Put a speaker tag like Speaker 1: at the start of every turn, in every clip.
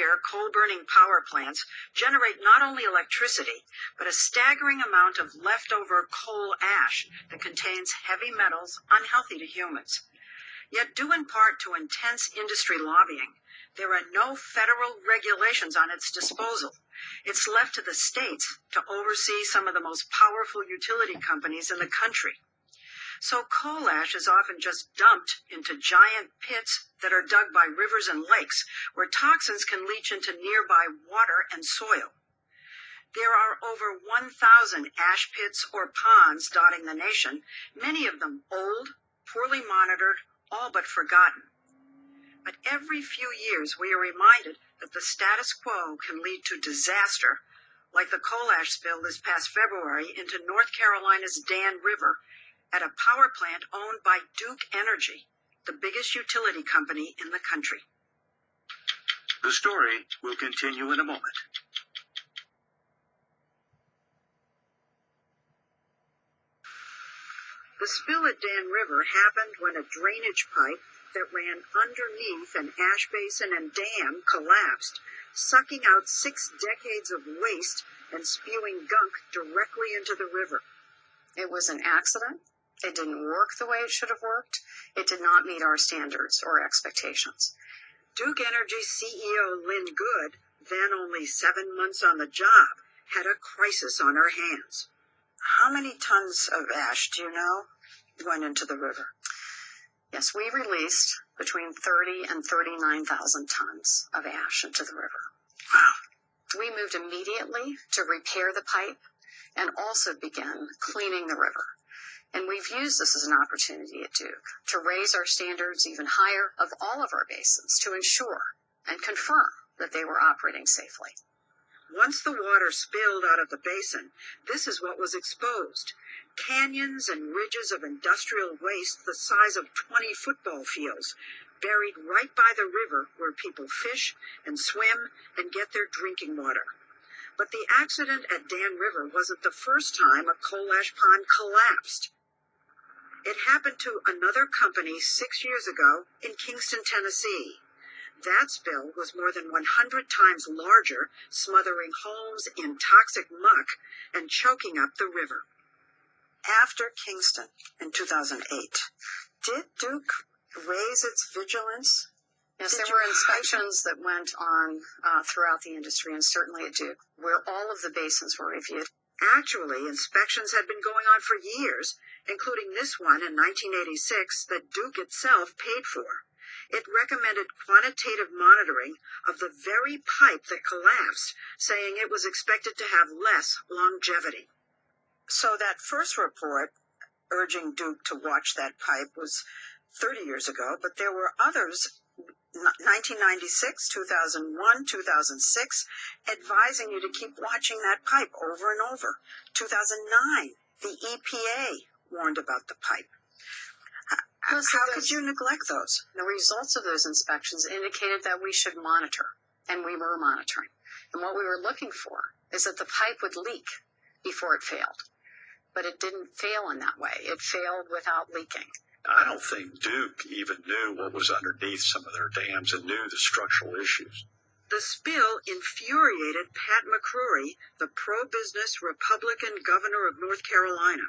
Speaker 1: year, coal-burning power plants generate not only electricity, but a staggering amount of leftover coal ash that contains heavy metals unhealthy to humans. Yet, due in part to intense industry lobbying, there are no federal regulations on its disposal. It's left to the states to oversee some of the most powerful utility companies in the country. So coal ash is often just dumped into giant pits that are dug by rivers and lakes, where toxins can leach into nearby water and soil. There are over 1,000 ash pits or ponds dotting the nation, many of them old, poorly monitored, all but forgotten. But every few years we are reminded that the status quo can lead to disaster, like the coal ash spill this past February into North Carolina's Dan River at a power plant owned by Duke Energy, the biggest utility company in the country.
Speaker 2: The story will continue in a moment.
Speaker 1: The spill at Dan River happened when a drainage pipe that ran underneath an ash basin and dam collapsed, sucking out 6 decades of waste and spewing gunk directly into the river.
Speaker 3: It was an accident. It didn't work the way it should have worked. It did not meet our standards or expectations.
Speaker 1: Duke Energy CEO Lynn Good, then only 7 months on the job, had a crisis on her hands. How many tons of ash, do you know, went into the river?
Speaker 3: Yes, we released between 30 and 39,000 tons of ash into the river.
Speaker 1: Wow.
Speaker 3: We moved immediately to repair the pipe and also begin cleaning the river. And we've used this as an opportunity at Duke to raise our standards even higher of all of our basins to ensure and confirm that they were operating safely.
Speaker 1: Once the water spilled out of the basin, this is what was exposed. Canyons and ridges of industrial waste the size of 20 football fields, buried right by the river where people fish and swim and get their drinking water. But the accident at Dan River wasn't the first time a coal ash pond collapsed. It happened to another company 6 years ago in Kingston, Tennessee. That spill was more than 100 times larger, smothering homes in toxic muck and choking up the river. After Kingston in 2008, did Duke raise its vigilance?
Speaker 3: Yes, there were inspections that went on throughout the industry, and certainly at Duke, where all of the basins were reviewed.
Speaker 1: Actually, inspections had been going on for years, including this one in 1986 that Duke itself paid for. It recommended quantitative monitoring of the very pipe that collapsed, saying it was expected to have less longevity. So that first report urging Duke to watch that pipe was 30 years ago, but there were others, 1996, 2001, 2006, advising you to keep watching that pipe over and over. 2009, the EPA warned about the pipe. How could you neglect those?
Speaker 3: The results of those inspections indicated that we should monitor, and we were monitoring. And what we were looking for is that the pipe would leak before it failed. But it didn't fail in that way. It failed without leaking.
Speaker 2: I don't think Duke even knew what was underneath some of their dams and knew the structural issues.
Speaker 1: The spill infuriated Pat McCrory, the pro-business Republican governor of North Carolina.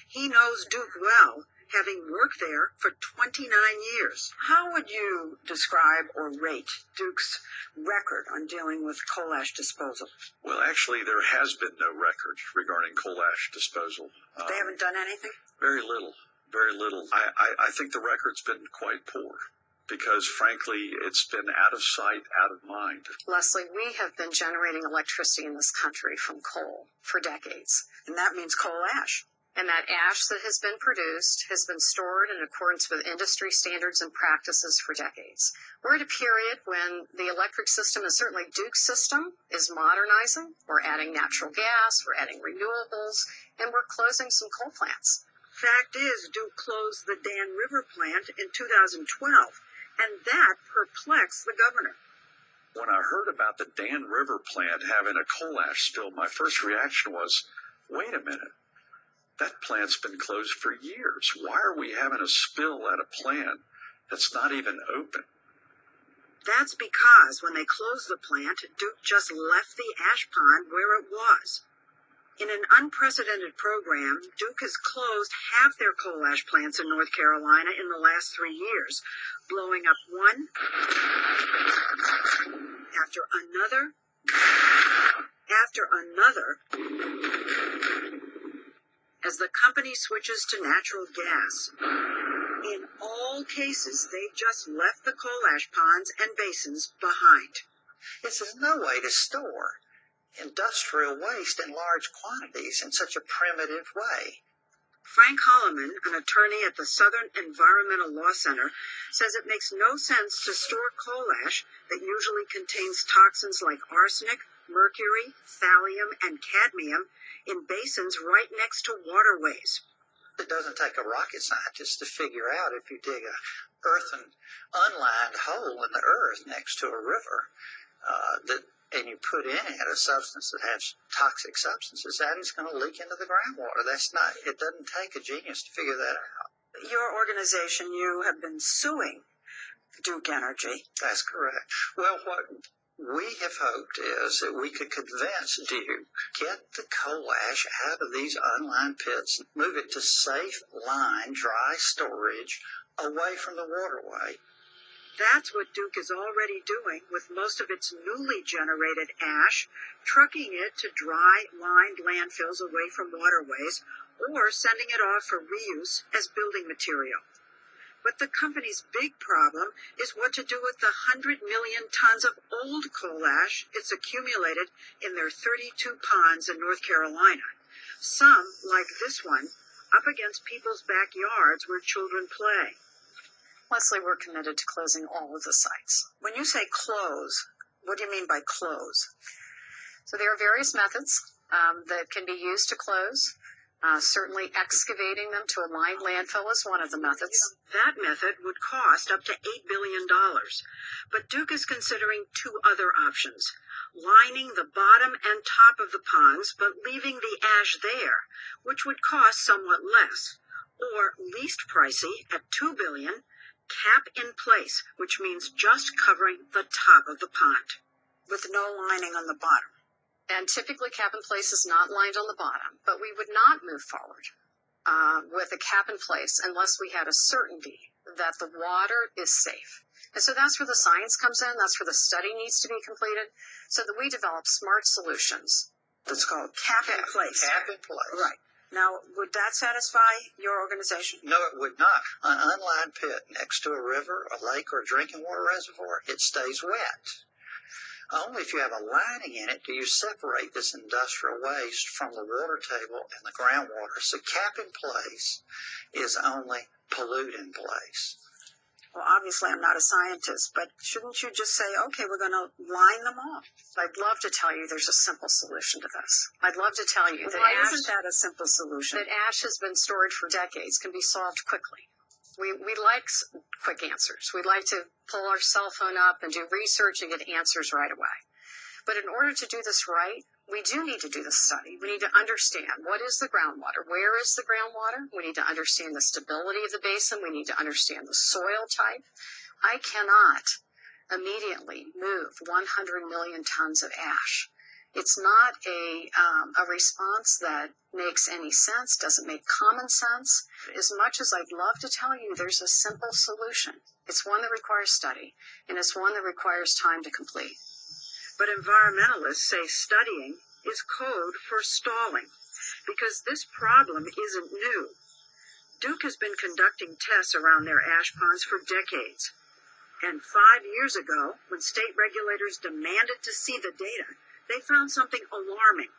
Speaker 1: He knows Duke well, having worked there for 29 years. How would you describe or rate Duke's record on dealing with coal ash disposal?
Speaker 2: Well, actually, there has been no record regarding coal ash disposal.
Speaker 1: They haven't done anything?
Speaker 2: Very little. Very little. I think the record's been quite poor because, frankly, it's been out of sight, out of mind.
Speaker 3: Leslie, we have been generating electricity in this country from coal for decades.
Speaker 1: And that means coal ash.
Speaker 3: And that ash that has been produced has been stored in accordance with industry standards and practices for decades. We're at a period when the electric system, and certainly Duke's system, is modernizing. We're adding natural gas, we're adding renewables, and we're closing some coal plants.
Speaker 1: Fact is, Duke closed the Dan River plant in 2012, and that perplexed the governor.
Speaker 2: When I heard about the Dan River plant having a coal ash spill, my first reaction was, wait a minute. That plant's been closed for years. Why are we having a spill at a plant that's not even open?
Speaker 1: That's because when they closed the plant, Duke just left the ash pond where it was. In an unprecedented program, Duke has closed half their coal ash plants in North Carolina in the last 3 years, blowing up one after another as the company switches to natural gas. In all cases, they've just left the coal ash ponds and basins behind.
Speaker 4: This is no way to store industrial waste in large quantities in such a primitive way.
Speaker 1: Frank Holloman, an attorney at the Southern Environmental Law Center, says it makes no sense to store coal ash that usually contains toxins like arsenic, mercury, thallium, and cadmium in basins right next to waterways.
Speaker 4: It doesn't take a rocket scientist to figure out if you dig a earthen, unlined hole in the earth next to a river, and you put in it a substance that has toxic substances, that is going to leak into the groundwater. It doesn't take a genius to figure that out.
Speaker 1: Your organization, you have been suing Duke Energy.
Speaker 4: That's correct. Well, what we have hoped is that we could convince Duke, get the coal ash out of these unlined pits, move it to safe line, dry storage away from the waterway.
Speaker 1: That's what Duke is already doing with most of its newly generated ash, trucking it to dry-lined landfills away from waterways, or sending it off for reuse as building material. But the company's big problem is what to do with the 100 million tons of old coal ash it's accumulated in their 32 ponds in North Carolina. Some, like this one, up against people's backyards where children play.
Speaker 3: Leslie, we're committed to closing all of the sites.
Speaker 1: When you say close, what do you mean by close?
Speaker 3: So there are various methods that can be used to close. Certainly excavating them to a lined landfill is one of the methods.
Speaker 1: That method would cost up to $8 billion. But Duke is considering two other options. Lining the bottom and top of the ponds, but leaving the ash there, which would cost somewhat less. Or least pricey at $2 billion, cap in place, which means just covering the top of the pond, with no lining on the bottom.
Speaker 3: And typically cap in place is not lined on the bottom, but we would not move forward with a cap in place unless we had a certainty that the water is safe. And so that's where the science comes in. That's where the study needs to be completed so that we develop smart solutions.
Speaker 1: That's called cap in place.
Speaker 4: Cap in place.
Speaker 1: Right. Now, would that satisfy your organization?
Speaker 4: No, it would not. An unlined pit next to a river, a lake, or a drinking water reservoir, it stays wet. Only if you have a lining in it do you separate this industrial waste from the water table and the groundwater. So cap in place is only pollute in place.
Speaker 1: Well, obviously I'm not a scientist, but shouldn't you just say, okay, we're going to line them off?
Speaker 3: I'd love to tell you there's a simple solution to this. I'd love to tell you that
Speaker 1: Why isn't that a simple solution?
Speaker 3: That ash has been stored for decades can be solved quickly. We like quick answers. We'd like to pull our cell phone up and do research and get answers right away. But in order to do this right, we do need to do the study. We need to understand what is the groundwater, where is the groundwater. We need to understand the stability of the basin. We need to understand the soil type. I cannot immediately move 100 million tons of ash. It's not a response that makes any sense, doesn't make common sense. As much as I'd love to tell you there's a simple solution, it's one that requires study, and it's one that requires time to complete.
Speaker 1: But environmentalists say studying is code for stalling, because this problem isn't new. Duke has been conducting tests around their ash ponds for decades. And 5 years ago, when state regulators demanded to see the data, they found something alarming.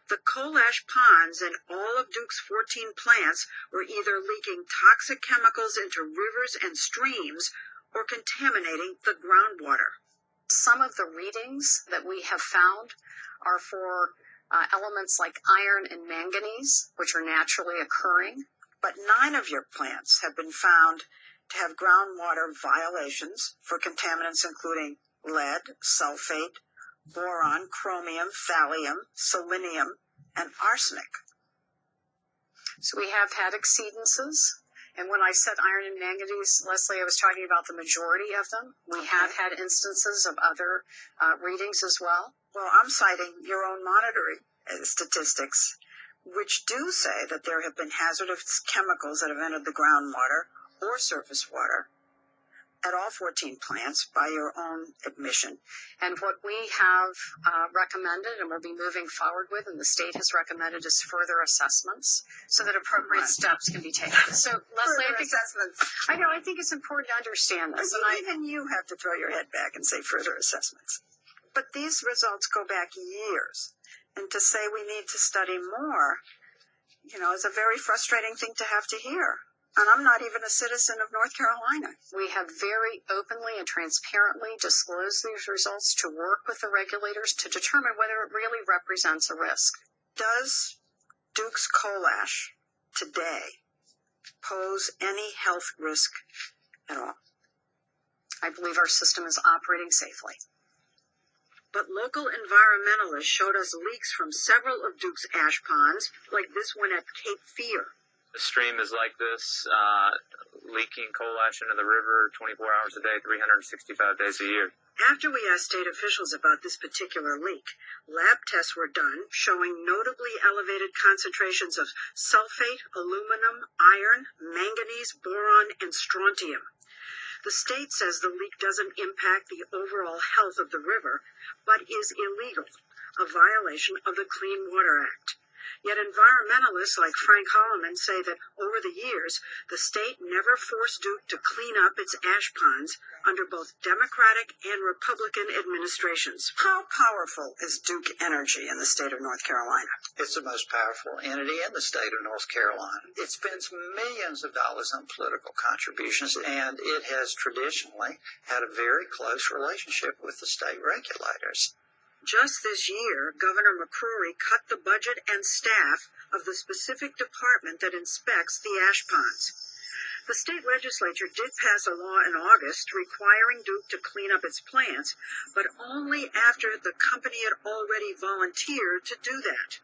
Speaker 1: The coal ash ponds in all of Duke's 14 plants were either leaking toxic chemicals into rivers and streams or contaminating the groundwater.
Speaker 3: Some of the readings that we have found are for elements like iron and manganese, which are naturally occurring.
Speaker 1: But 9 of your plants have been found to have groundwater violations for contaminants including lead, sulfate, boron, chromium, thallium, selenium, and arsenic.
Speaker 3: So we have had exceedances, And when I said iron and manganese, Leslie, I was talking about the majority of them. We have had instances of other readings as well.
Speaker 1: Well, I'm citing your own monitoring statistics, which do say that there have been hazardous chemicals that have entered the groundwater or surface water at all 14 plants by your own admission.
Speaker 3: And what we have recommended and will be moving forward with, and the state has recommended, is further assessments so that appropriate steps can be taken. So, Leslie, I think it's important to understand this.
Speaker 1: And even you have to throw your head back and say further assessments. But these results go back years. And to say we need to study more, is a very frustrating thing to have to hear. And I'm not even a citizen of North Carolina.
Speaker 3: We have very openly and transparently disclosed these results to work with the regulators to determine whether it really represents a risk.
Speaker 1: Does Duke's coal ash today pose any health risk at all?
Speaker 3: I believe our system is operating safely.
Speaker 1: But local environmentalists showed us leaks from several of Duke's ash ponds, like this one at Cape Fear.
Speaker 5: The stream is like this, leaking coal ash into the river 24 hours a day, 365 days a year.
Speaker 1: After we asked state officials about this particular leak, lab tests were done showing notably elevated concentrations of sulfate, aluminum, iron, manganese, boron, and strontium. The state says the leak doesn't impact the overall health of the river, but is illegal, a violation of the Clean Water Act. Yet environmentalists like Frank Holloman say that over the years, the state never forced Duke to clean up its ash ponds under both Democratic and Republican administrations. How powerful is Duke Energy in the state of North Carolina?
Speaker 4: It's the most powerful entity in the state of North Carolina. It spends millions of dollars on political contributions, and it has traditionally had a very close relationship with the state regulators.
Speaker 1: Just this year, Governor McCrory cut the budget and staff of the specific department that inspects the ash ponds. The state legislature did pass a law in August requiring Duke to clean up its plants, but only after the company had already volunteered to do that.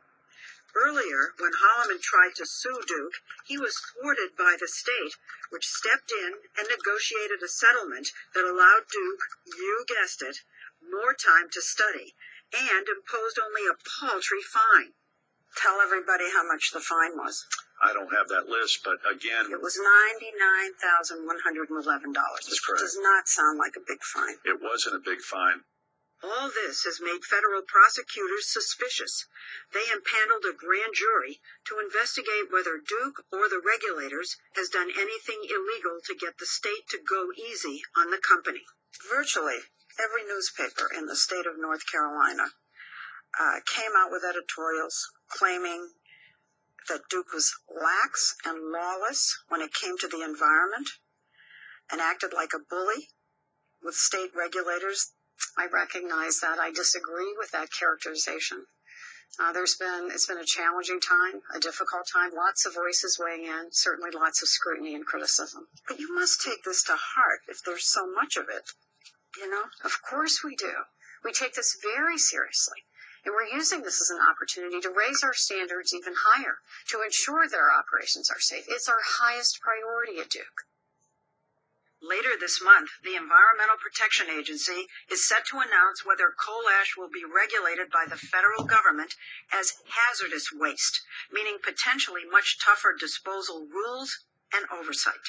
Speaker 1: Earlier, when Holloman tried to sue Duke, he was thwarted by the state, which stepped in and negotiated a settlement that allowed Duke, you guessed it, more time to study, and imposed only a paltry fine. Tell everybody how much the fine was.
Speaker 2: I don't have that list, but again,
Speaker 1: It was $99,111.
Speaker 2: That's correct.
Speaker 1: Does not sound like a big fine.
Speaker 2: it wasn't a big fine.
Speaker 1: All this has made federal prosecutors suspicious. They impaneled a grand jury to investigate whether Duke or the regulators has done anything illegal to get the state to go easy on the company. Virtually every newspaper in the state of North Carolina came out with editorials claiming that Duke was lax and lawless when it came to the environment and acted like a bully with state regulators.
Speaker 3: I recognize that. I disagree with that characterization. It's been a challenging time, a difficult time, lots of voices weighing in, certainly lots of scrutiny and criticism.
Speaker 1: But you must take this to heart if there's so much of it,
Speaker 3: Of course we do. We take this very seriously. And we're using this as an opportunity to raise our standards even higher, to ensure that our operations are safe. It's our highest priority at Duke.
Speaker 1: Later this month, the Environmental Protection Agency is set to announce whether coal ash will be regulated by the federal government as hazardous waste, meaning potentially much tougher disposal rules and oversight.